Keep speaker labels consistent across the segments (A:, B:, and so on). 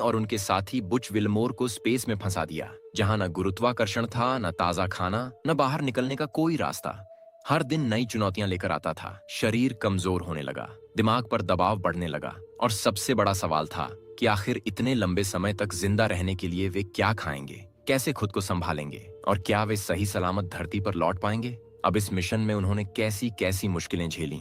A: और उनके साथी बुच विलमोर को स्पेस में फंसा दिया, जहां न गुरुत्वाकर्षण था, न ताजा खाना, न बाहर निकलने का कोई रास्ता। हर दिन नई चुनौतियां लेकर आता था। शरीर कमजोर होने लगा, दिमाग पर दबाव बढ़ने लगा, और सबसे बड़ा सवाल था कि आखिर इतने लंबे समय तक जिंदा रहने के लिए वे क्या खाएंगे, कैसे खुद को संभालेंगे, और क्या वे सही सलामत धरती पर लौट पाएंगे। अब इस मिशन में उन्होंने कैसी कैसी मुश्किलें झेली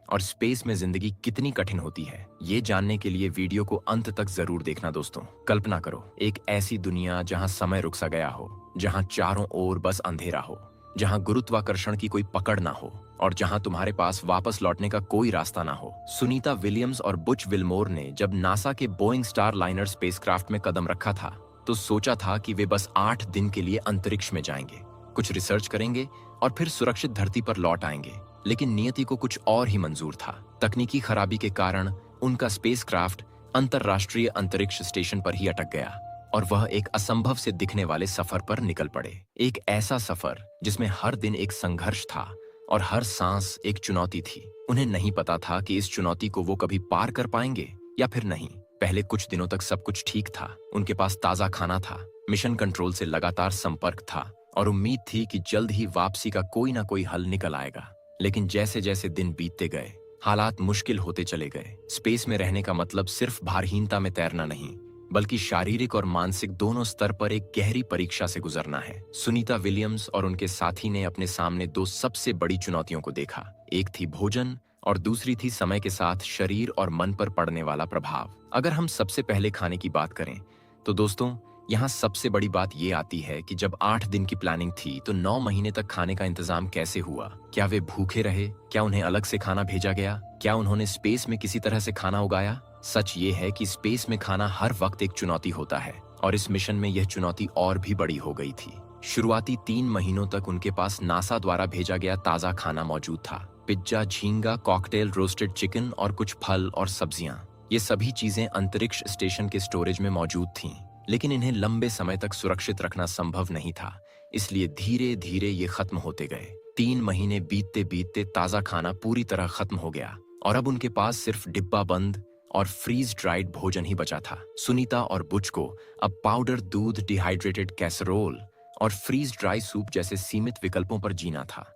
A: और स्पेस में जिंदगी कितनी कठिन होती है, ये जानने के लिए वीडियो को अंत तक जरूर देखना दोस्तों। कल्पना करो, एक ऐसी दुनिया जहां समय रुक सा गया हो, जहां चारों ओर बस अंधेरा हो, जहां गुरुत्वाकर्षण की कोई पकड़ ना हो, और जहां तुम्हारे पास वापस लौटने का कोई रास्ता ना हो। सुनीता विलियम्स और बुच विलमोर ने जब नासा के बोइंग स्टार लाइनर स्पेसक्राफ्ट में कदम रखा था, तो सोचा था कि वे बस 8 दिन के लिए अंतरिक्ष में जाएंगे, कुछ रिसर्च करेंगे और फिर सुरक्षित धरती पर लौट आएंगे। लेकिन नियति को कुछ और ही मंजूर था। तकनीकी खराबी के कारण उनका स्पेसक्राफ्ट अंतरराष्ट्रीय अंतरिक्ष स्टेशन पर ही अटक गया, और वह एक असंभव से दिखने वाले सफर पर निकल पड़े। एक ऐसा सफर जिसमें हर दिन एक संघर्ष था और हर सांस एक चुनौती थी। उन्हें नहीं पता था कि इस चुनौती को वो कभी पार कर पाएंगे या फिर नहीं। पहले कुछ दिनों तक सब कुछ ठीक था। उनके पास ताजा खाना था, मिशन कंट्रोल से लगातार संपर्क था, और उम्मीद थी कि जल्द ही वापसी का कोई ना कोई हल निकल आएगा। लेकिन जैसे जैसे दिन बीतते गए, हालात मुश्किल होते चले गए। स्पेस में रहने का मतलब सिर्फ भारहीनता में तैरना नहीं, बल्कि शारीरिक और मानसिक दोनों स्तर पर एक गहरी परीक्षा से गुजरना है। सुनीता विलियम्स और उनके साथी ने अपने सामने 2 सबसे बड़ी चुनौतियों को देखा। एक थी भोजन और दूसरी थी समय के साथ शरीर और मन पर पड़ने वाला प्रभाव। अगर हम सबसे पहले खाने की बात करें तो दोस्तों, यहाँ सबसे बड़ी बात ये आती है कि जब 8 दिन की प्लानिंग थी, तो 9 महीने तक खाने का इंतजाम कैसे हुआ? क्या वे भूखे रहे? क्या उन्हें अलग से खाना भेजा गया? क्या उन्होंने स्पेस में किसी तरह से खाना उगाया? सच ये है कि स्पेस में खाना हर वक्त एक चुनौती होता है, और इस मिशन में यह चुनौती और भी बड़ी हो गई थी। शुरुआती 3 महीनों तक उनके पास नासा द्वारा भेजा गया ताजा खाना मौजूद था। पिज्जा, झींगा, कॉकटेल, रोस्टेड चिकन और कुछ फल और सब्जियां। ये सभी चीजें अंतरिक्ष स्टेशन के स्टोरेज में मौजूद थीं। लेकिन इन्हें लंबे समय तक सुरक्षित रखना संभव नहीं था, इसलिए धीरे धीरे ये खत्म होते गए। 3 महीने बीतते बीतते ताजा खाना पूरी तरह खत्म हो गया, और अब उनके पास सिर्फ डिब्बा बंद और फ्रीज ड्राइड भोजन ही बचा था। सुनीता और बुच को अब पाउडर दूध, डिहाइड्रेटेड कैसरोल और फ्रीज ड्राई सूप जैसे सीमित विकल्पों पर जीना था।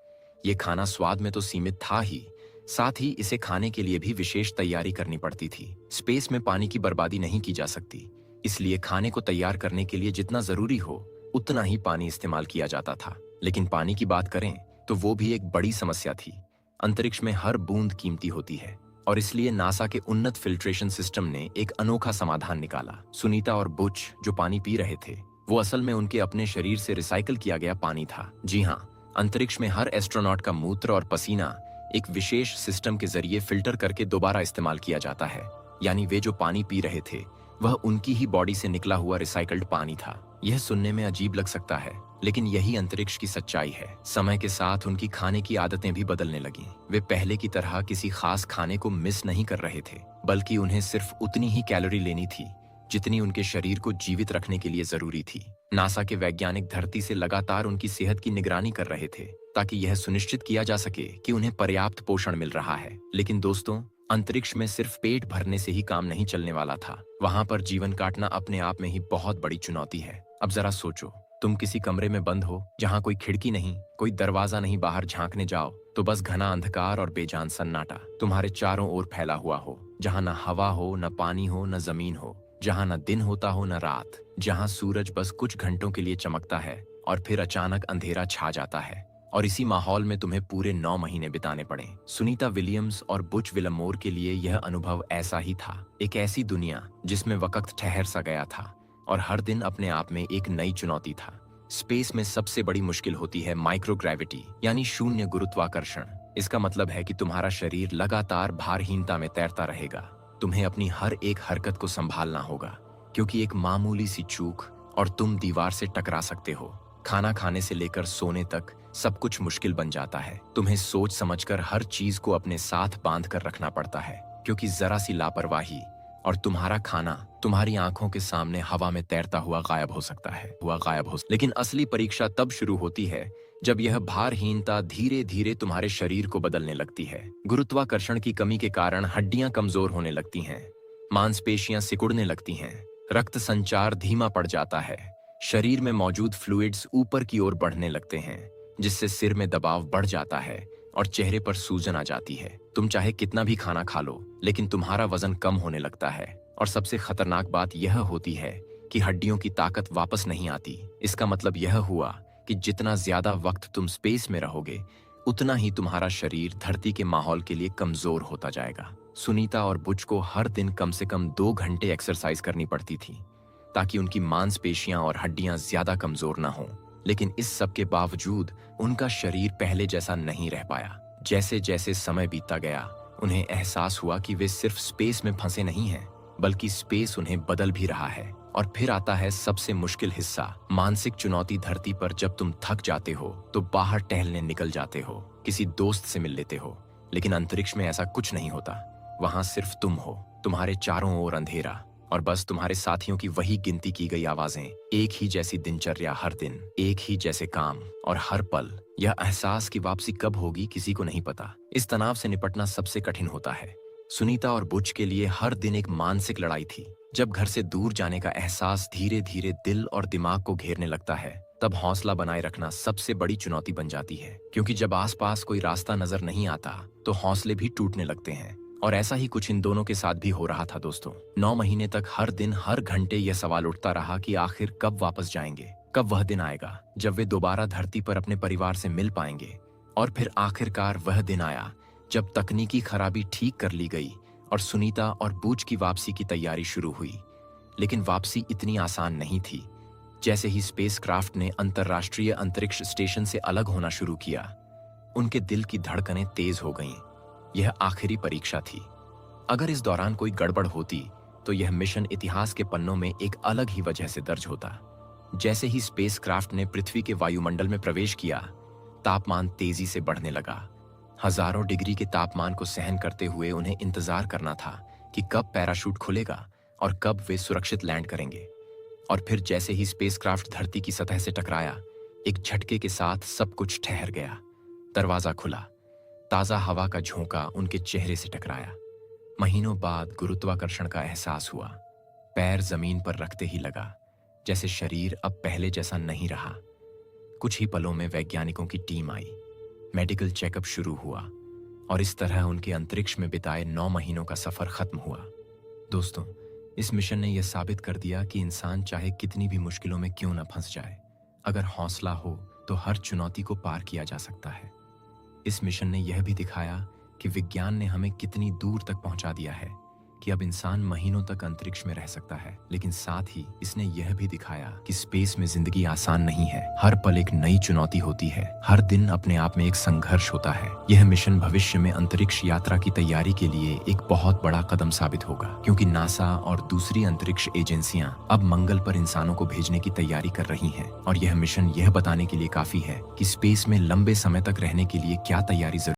A: ये खाना स्वाद में तो सीमित था ही, साथ ही इसे खाने के लिए भी विशेष तैयारी करनी पड़ती थी। स्पेस में पानी की बर्बादी नहीं की जा सकती, इसलिए खाने को तैयार करने के लिए जितना जरूरी हो उतना ही पानी इस्तेमाल किया जाता था। लेकिन पानी की बात करें तो वो भी एक बड़ी समस्या थी। अंतरिक्ष में हर बूंद कीमती होती है, और इसलिए नासा के उन्नत फिल्ट्रेशन सिस्टम ने एक अनोखा समाधान निकाला। सुनीता और बुच जो पानी पी रहे थे, वो असल में उनके अपने शरीर से रिसाइकल किया गया पानी था। जी हाँ, अंतरिक्ष में हर एस्ट्रोनॉट का मूत्र और पसीना एक विशेष सिस्टम के जरिए फिल्टर करके दोबारा इस्तेमाल किया जाता है। यानी वे जो पानी पी रहे थे, वह उनकी ही बॉडी से निकला हुआ रिसाइकल्ड पानी था। यह सुनने में अजीब लग सकता है, लेकिन यही अंतरिक्ष की सच्चाई है। समय के साथ उनकी खाने की आदतें भी बदलने लगीं। वे पहले की तरह किसी खास खाने को मिस नहीं कर रहे थे, बल्कि उन्हें सिर्फ उतनी ही कैलोरी लेनी थी जितनी उनके शरीर को जीवित रखने के लिए जरूरी थी। नासा के वैज्ञानिक धरती से लगातार उनकी सेहत की निगरानी कर रहे थे, ताकि यह सुनिश्चित किया जा सके कि उन्हें पर्याप्त पोषण मिल रहा है। लेकिन दोस्तों, अंतरिक्ष में सिर्फ पेट भरने से ही काम नहीं चलने वाला था। वहां पर जीवन काटना अपने आप में ही बहुत बड़ी चुनौती है। अब जरा सोचो, तुम किसी कमरे में बंद हो, जहां कोई खिड़की नहीं, कोई दरवाजा नहीं, बाहर झांकने जाओ तो बस घना अंधकार और बेजान सन्नाटा तुम्हारे चारों ओर फैला हुआ हो, जहां न हवा हो, न पानी हो, न जमीन हो, जहां न दिन होता हो न रात, जहां सूरज बस कुछ घंटों के लिए चमकता है और फिर अचानक अंधेरा छा जाता है। और इसी माहौल में तुम्हें पूरे 9 महीने बिताने पड़े। सुनीता विलियम्स और बुच विलमोर के लिए यह अनुभव ऐसा ही था। एक ऐसी दुनिया जिसमें वक्त ठहर सा गया था और हर दिन अपने आप में एक नई चुनौती था। स्पेस में सबसे बड़ी मुश्किल होती है माइक्रोग्रेविटी, यानी शून्य गुरुत्वाकर्षण। इसका मतलब है कि तुम्हारा शरीर लगातार भारहीनता में तैरता रहेगा। तुम्हें अपनी हर एक हरकत को संभालना होगा, क्योंकि एक मामूली सी चूक और तुम दीवार से टकरा सकते हो। खाना खाने से लेकर सोने तक सब कुछ मुश्किल बन जाता है। तुम्हें सोच समझकर हर चीज को अपने साथ बांध कर रखना पड़ता है, क्योंकि जरा सी लापरवाही और तुम्हारा खाना तुम्हारी आंखों के सामने हवा में तैरता हुआ गायब हो सकता है। लेकिन असली परीक्षा तब शुरू होती है जब यह भारहीनता धीरे धीरे तुम्हारे शरीर को बदलने लगती है। गुरुत्वाकर्षण की कमी के कारण हड्डियां कमजोर होने लगती हैं, मांसपेशियां सिकुड़ने लगती हैं, रक्त संचार धीमा पड़ जाता है, शरीर में मौजूद फ्लूइड्स ऊपर की ओर बढ़ने लगते हैं, जिससे सिर में दबाव बढ़ जाता है और चेहरे पर सूजन आ जाती है। तुम चाहे कितना भी खाना खा लो, लेकिन तुम्हारा वजन कम होने लगता है। और सबसे खतरनाक बात यह होती है कि हड्डियों की ताकत वापस नहीं आती। इसका मतलब यह हुआ कि जितना ज्यादा वक्त तुम स्पेस में रहोगे, उतना ही तुम्हारा शरीर धरती के माहौल के लिए कमजोर होता जाएगा। सुनीता और बुच को हर दिन कम से कम 2 घंटे एक्सरसाइज करनी पड़ती थी, ताकि उनकी मांसपेशियां और हड्डियां ज्यादा कमजोर ना हों। लेकिन इस सब के बावजूद उनका शरीर पहले जैसा नहीं रह पाया। जैसे जैसे समय बीतता गया, उन्हें एहसास हुआ कि वे सिर्फ स्पेस में फंसे नहीं हैं, बल्कि स्पेस उन्हें बदल भी रहा है। और फिर आता है सबसे मुश्किल हिस्सा, मानसिक चुनौती। धरती पर जब तुम थक जाते हो तो बाहर टहलने निकल जाते हो, किसी दोस्त से मिल लेते हो। लेकिन अंतरिक्ष में ऐसा कुछ नहीं होता। वहां सिर्फ तुम हो, तुम्हारे चारों ओर अंधेरा, और बस तुम्हारे साथियों की वही गिनती की गई आवाजें। एक ही जैसी दिनचर्या हर दिन, एक ही जैसे काम, और हर पल यह एहसास कि वापसी कब होगी किसी को नहीं पता। इस तनाव से निपटना सबसे कठिन होता है। सुनीता और बुच के लिए हर दिन एक मानसिक लड़ाई थी। जब घर से दूर जाने का एहसास धीरे धीरे दिल और दिमाग को घेरने लगता है, तब हौसला बनाए रखना सबसे बड़ी चुनौती बन जाती है। क्योंकि जब आसपास कोई रास्ता नजर नहीं आता, तो हौसले भी टूटने लगते हैं। और ऐसा ही कुछ इन दोनों के साथ भी हो रहा था दोस्तों। 9 महीने तक हर दिन हर घंटे यह सवाल उठता रहा कि आखिर कब वापस जाएंगे, कब वह दिन आएगा जब वे दोबारा धरती पर अपने परिवार से मिल पाएंगे। और फिर आखिरकार वह दिन आया जब तकनीकी खराबी ठीक कर ली गई और सुनीता और बूच की वापसी की तैयारी शुरू हुई। लेकिन वापसी इतनी आसान नहीं थी। जैसे ही स्पेसक्राफ्ट ने अंतर्राष्ट्रीय अंतरिक्ष स्टेशन से अलग होना शुरू किया, उनके दिल की धड़कनें तेज हो गईं। यह आखिरी परीक्षा थी। अगर इस दौरान कोई गड़बड़ होती, तो यह मिशन इतिहास के पन्नों में एक अलग ही वजह से दर्ज होता। जैसे ही स्पेसक्राफ्ट ने पृथ्वी के वायुमंडल में प्रवेश किया, तापमान तेजी से बढ़ने लगा। हजारों डिग्री के तापमान को सहन करते हुए उन्हें इंतजार करना था कि कब पैराशूट खुलेगा और कब वे सुरक्षित लैंड करेंगे। और फिर जैसे ही स्पेसक्राफ्ट धरती की सतह से टकराया, एक झटके के साथ सब कुछ ठहर गया। दरवाजा खुला, ताजा हवा का झोंका उनके चेहरे से टकराया। महीनों बाद गुरुत्वाकर्षण का एहसास हुआ। पैर जमीन पर रखते ही लगा जैसे शरीर अब पहले जैसा नहीं रहा। कुछ ही पलों में वैज्ञानिकों की टीम आई, मेडिकल चेकअप शुरू हुआ, और इस तरह उनके अंतरिक्ष में बिताए 9 महीनों का सफर खत्म हुआ। दोस्तों, इस मिशन ने यह साबित कर दिया कि इंसान चाहे कितनी भी मुश्किलों में क्यों न फंस जाए, अगर हौसला हो तो हर चुनौती को पार किया जा सकता है। इस मिशन ने यह भी दिखाया कि विज्ञान ने हमें कितनी दूर तक पहुंचा दिया है कि अब इंसान महीनों तक अंतरिक्ष में रह सकता है। लेकिन साथ ही इसने यह भी दिखाया कि स्पेस में जिंदगी आसान नहीं है। हर पल एक नई चुनौती होती है, हर दिन अपने आप में एक संघर्ष होता है। यह मिशन भविष्य में अंतरिक्ष यात्रा की तैयारी के लिए एक बहुत बड़ा कदम साबित होगा, क्योंकि नासा और दूसरी अंतरिक्ष एजेंसियां अब मंगल पर इंसानों को भेजने की तैयारी कर रही हैं। और यह मिशन यह बताने के लिए काफी है कि स्पेस में लंबे समय तक रहने के लिए क्या तैयारी जरूरी